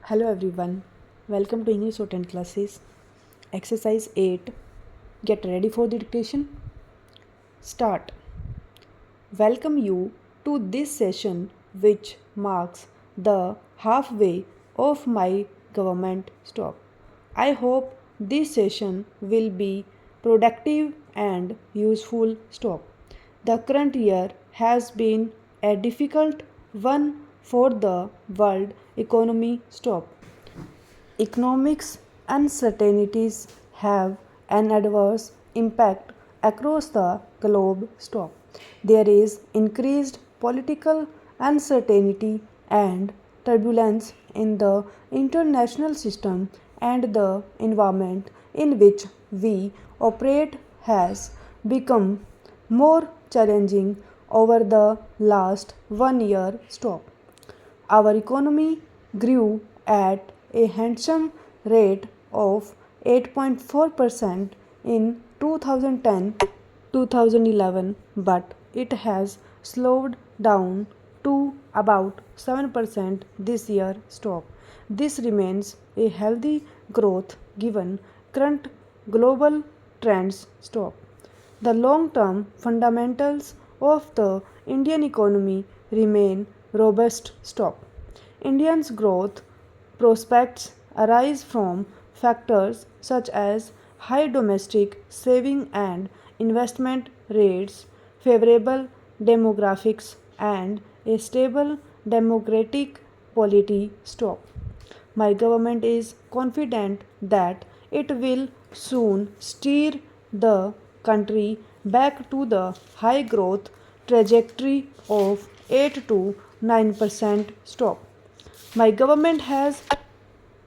Hello everyone, welcome to English Shorthand classes. Exercise 8. Get ready for the dictation. Start. Welcome you to this session which marks the halfway of my government stop. I hope this session will be productive and useful stop. The current year has been a difficult one for the world economy stop. Economics uncertainties have an adverse impact across the globe. Stop. There is increased political uncertainty and turbulence in the international system, and the environment in which we operate has become more challenging over the last 1 year. Stop. Our economy grew at a handsome rate of 8.4% in 2010-2011, but it has slowed down to about 7% this year. Stop. This remains a healthy growth given current global trends. Stop. The long-term fundamentals of the Indian economy remain robust. Stop. India's growth prospects arise from factors such as high domestic saving and investment rates, favorable demographics, and a stable democratic polity. Stop. My government is confident that it will soon steer the country back to the high growth trajectory of 8 to 9%. Stop. My government has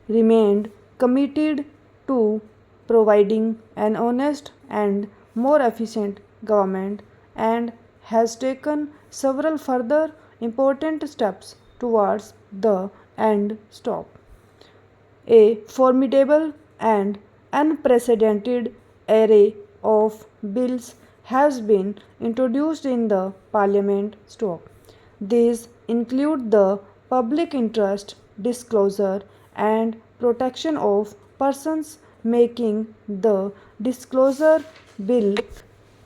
remained committed to providing an honest and more efficient government and has taken several further important steps towards the end. Stop. A formidable and unprecedented array of bills has been introduced in the Parliament. Stop. These include the public interest disclosure and protection of persons, making the disclosure bill,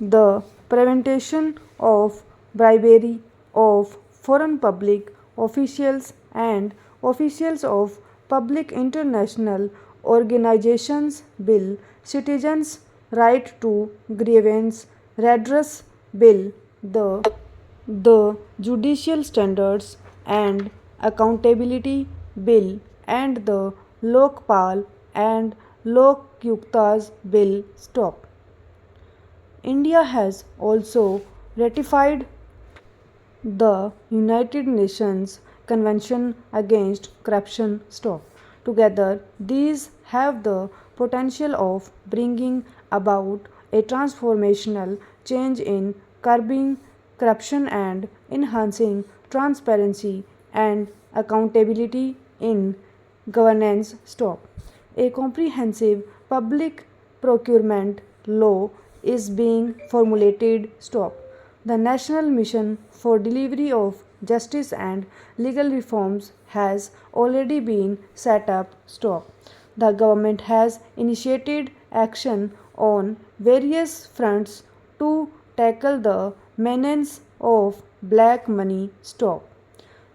the prevention of bribery of foreign public officials and officials of public international organizations bill, citizens' right to grievance redress bill, the judicial standards and accountability bill, and the Lokpal and Lokyuktas bill. Stop. India has also ratified the United Nations Convention Against Corruption. Stop. Together, these have the potential of bringing about a transformational change in curbing corruption and enhancing transparency and accountability in governance. Stop. A comprehensive public procurement law is being formulated. Stop. The National Mission for Delivery of Justice and Legal Reforms has already been set up. Stop. The government has initiated action on various fronts to tackle the menace of black money. Stop.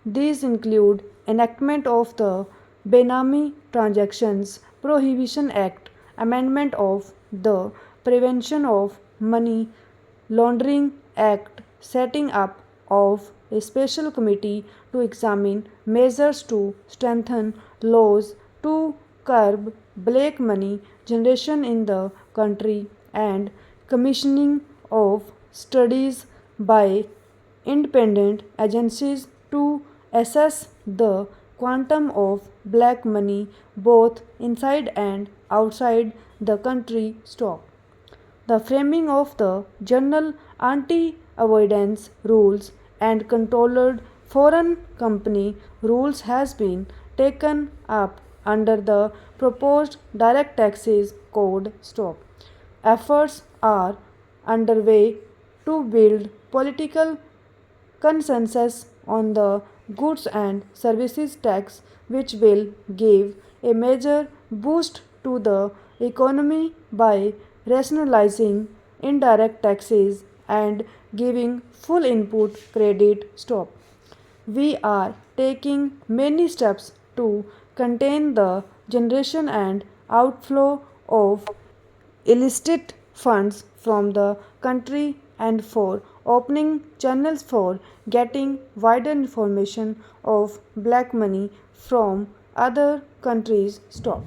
These include enactment of the Benami Transactions Prohibition Act, amendment of the Prevention of Money Laundering Act, setting up of a special committee to examine measures to strengthen laws to curb black money generation in the country, and commissioning of studies by independent agencies to assess the quantum of black money both inside and outside the country. Stop. The framing of the general anti avoidance rules and controlled foreign company rules has been taken up under the proposed direct taxes code. Stop. Efforts are underway to build political consensus on the goods and services tax, which will give a major boost to the economy by rationalizing indirect taxes and giving full input credit stop. We are taking many steps to contain the generation and outflow of illicit funds from the country and for opening channels for getting wider information of black money from other countries. Stop.